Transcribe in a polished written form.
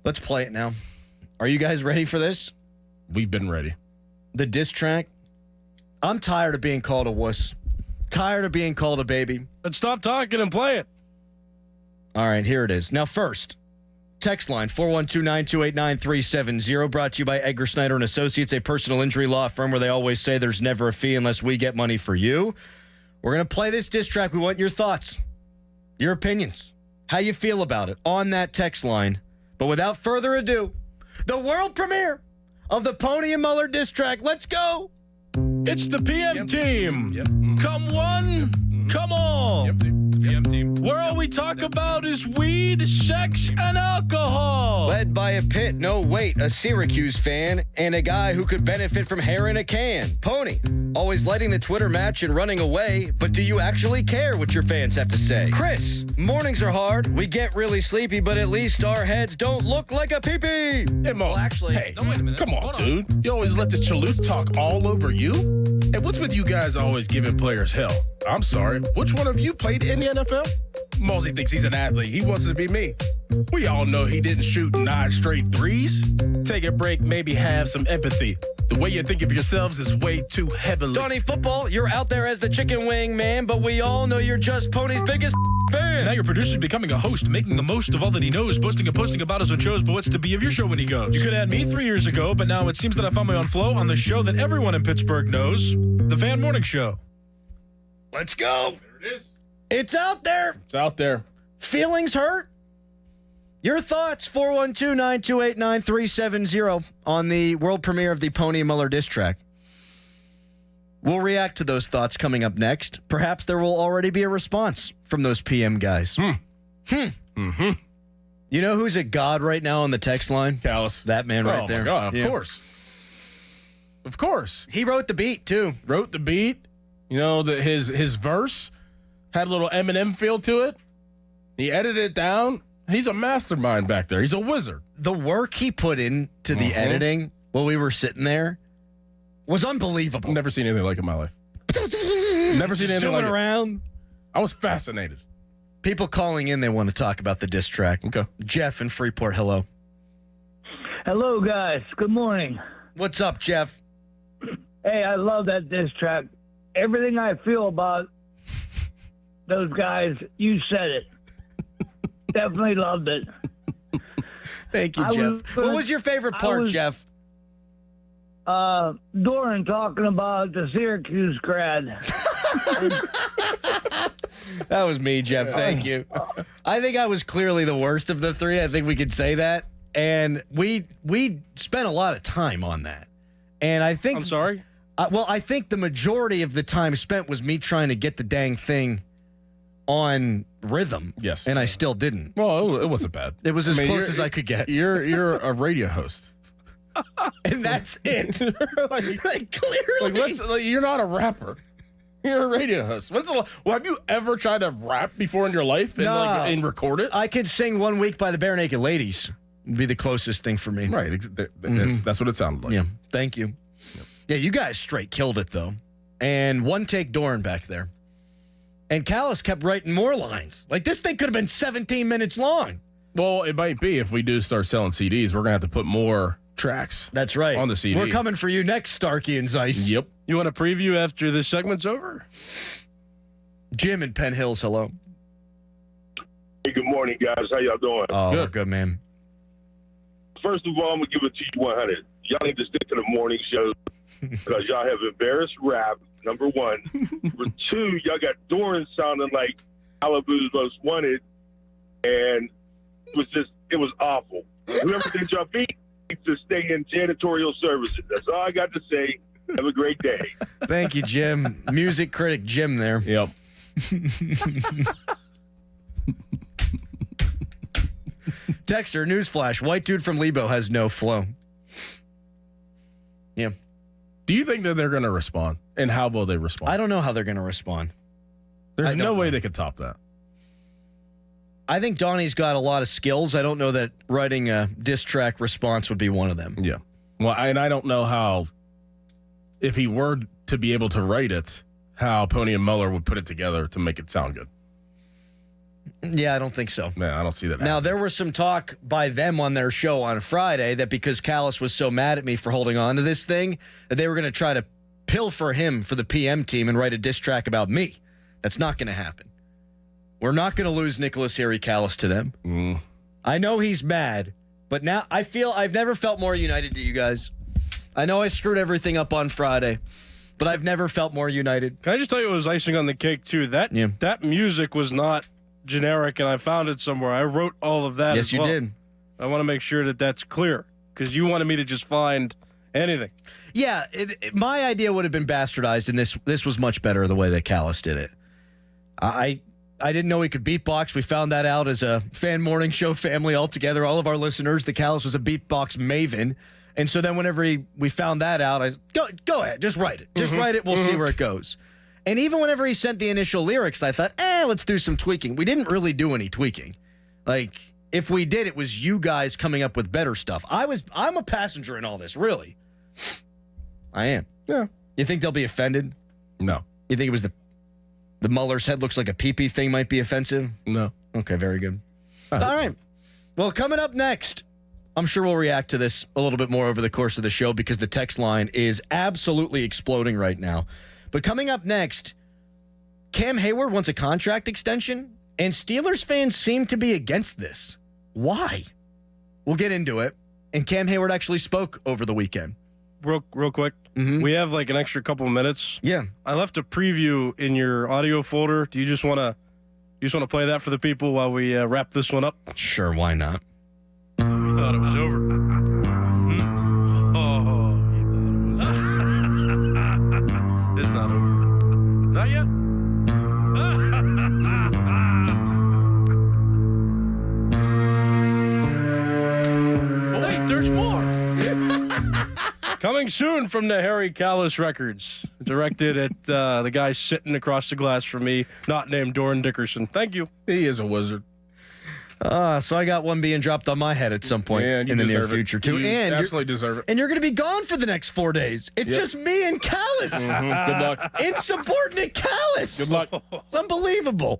Let's play it now. Are you guys ready for this? We've been ready. The diss track. I'm tired of being called a wuss. Tired of being called a baby. Let's stop talking and play it. All right, here it is. Now, first, text line 412-928-9370, brought to you by Edgar Snyder and Associates, a personal injury law firm where they always say there's never a fee unless we get money for you. We're going to play this diss track. We want your thoughts, your opinions, how you feel about it on that text line. But without further ado, the world premiere of the Pony and Muller diss track. Let's go. It's the PM team. Yep. Come one, come all. Yep. PM team. Where all we talk about is weed, sex, and alcohol. Led by a Pitt, no wait, a Syracuse fan, and a guy who could benefit from hair in a can. Pony, always lighting the Twitter match and running away, but do you actually care what your fans have to say? Chris, mornings are hard, we get really sleepy, but at least our heads don't look like a pee-pee. Hey, Mo. Well, actually, hey, no, wait a minute. come on, Hold on. dude. You always let the Chaloux talk all over you? And what's with you guys always giving players hell? I'm sorry. Which one of you played in the NFL? Mosey thinks he's an athlete. He wants to be me. We all know he didn't shoot 9 straight threes. Take a break, maybe have some empathy. The way you think of yourselves is way too heavily. Donnie Football, you're out there as the chicken wing man, but we all know you're just Pony's biggest fan. Now your producer's becoming a host, making the most of all that he knows, boasting and posting about his own shows, but what's to be of your show when he goes? You could add me 3 years ago, but now it seems that I found my own flow on the show that everyone in Pittsburgh knows, the Van Morning Show. Let's go. There it is. It's out there. It's out there. Feelings hurt? Your thoughts, 412-928-9370 on the world premiere of the Pony and Muller diss track. We'll react to those thoughts coming up next. Perhaps there will already be a response from those PM guys. Mm-hmm. You know who's a god right now on the text line? Callas. That man right there. Oh, my God. Yeah. Of course. Of course. He wrote the beat, too. Wrote the beat. You know, his verse had a little Eminem feel to it. He edited it down. He's a mastermind back there. He's a wizard. The work he put into the editing while we were sitting there was unbelievable. Never seen anything like it in my life. Never seen anything like around. it. I was fascinated. People calling in, they want to talk about the diss track. Okay. Jeff in Freeport, hello. Hello, guys. Good morning. What's up, Jeff? Hey, I love that diss track. Everything I feel about those guys, you said it. Definitely loved it. Thank you, Jeff. What was your favorite part, Jeff? Dorin talking about the Syracuse grad. That was me, Jeff. Thank you. I think I was clearly the worst of the three. I think we could say that. And we spent a lot of time on that. And I think... I'm sorry? I think the majority of the time spent was me trying to get the dang thing on rhythm. Yes. And I still didn't. Well, it wasn't bad. It was as close as I could get. You're a radio host. And that's it. like clearly. You're not a rapper. You're a radio host. Have you ever tried to rap before in your life and, No. and record it? I could sing 1 week by the Bare Naked Ladies. Would be the closest thing for me. Right. That's what it sounded like. Yeah. Thank you. Yeah, you guys straight killed it, though. And one take Dorin back there. And Callas kept writing more lines. Like, this thing could have been 17 minutes long. Well, it might be if we do start selling CDs. We're going to have to put more tracks. That's right. On the CD. We're coming for you next, Starkey and Zeiss. Yep. You want a preview after this segment's over? Jim in Penn Hills, hello. Hey, good morning, guys. How y'all doing? Oh, Good. we're good, man. First of all, I'm going to give it to you 100. Y'all need to stick to the morning show because y'all have embarrassed rap, number one. Number two, y'all got Dorin sounding like Malibu's Most Wanted, and it was awful. Whoever did y'all beat needs to stay in janitorial services. That's all I got to say. Have a great day. Thank you, Jim. Music critic Jim there. Yep. Texter, newsflash. White dude from Lebo has no flow. Yeah. Do you think that they're going to respond? And how will they respond? I don't know how they're going to respond. There's I no don't way know. they could top that. I think Donnie's got a lot of skills. I don't know that writing a diss track response would be one of them. Yeah. Well, I don't know how, if he were to be able to write it, how Pony and Muller would put it together to make it sound good. Yeah, I don't think so. Man, I don't see that. Now, there was some talk by them on their show on Friday that because Callas was so mad at me for holding on to this thing, that they were going to try to pilfer him for the PM team and write a diss track about me. That's not going to happen. We're not going to lose Nicholas Harry Callas to them. I know he's mad, but now I feel I've never felt more united to you guys. I know I screwed everything up on Friday, but I've never felt more united. Can I just tell you it was icing on the cake, too? That music was not generic, and I found it somewhere. I wrote all of that as well. Yes, you did. I want to make sure that that's clear, because you wanted me to just find anything. Yeah, my idea would have been bastardized, and this was much better the way that Callas did it. I didn't know he could beatbox. We found that out as a fan morning show family all together. All of our listeners, that Callas was a beatbox maven. And so then whenever we found that out, I said, go ahead, just write it. Just write it. We'll see where it goes. And even whenever he sent the initial lyrics, I thought, let's do some tweaking. We didn't really do any tweaking. Like, if we did, it was you guys coming up with better stuff. I'm a passenger in all this, really. I am. Yeah. You think they'll be offended? No. You think it was the Muller's head looks like a pee-pee thing might be offensive? No. Okay, very good. All right. Well, coming up next, I'm sure we'll react to this a little bit more over the course of the show because the text line is absolutely exploding right now. But coming up next, Cam Hayward wants a contract extension, and Steelers fans seem to be against this. Why? We'll get into it. And Cam Hayward actually spoke over the weekend. Real quick. We have like an extra couple of minutes. Yeah. I left a preview in your audio folder. Do you just want to play that for the people while we wrap this one up? Sure, why not? We thought it was over. Oh, you thought it was over. It's not over. Not yet. Oh, wait, there's more. Coming soon from the Harry Callas Records, directed at the guy sitting across the glass from me, not named Dorin Dickerson. Thank you. He is a wizard. So I got one being dropped on my head at some point Man, you in the near deserve it. future, too. You And absolutely deserve it. And you're going to be gone for the next 4 days. It's just me and Callas. Good luck. Insubordinate Callas. Good luck. It's unbelievable.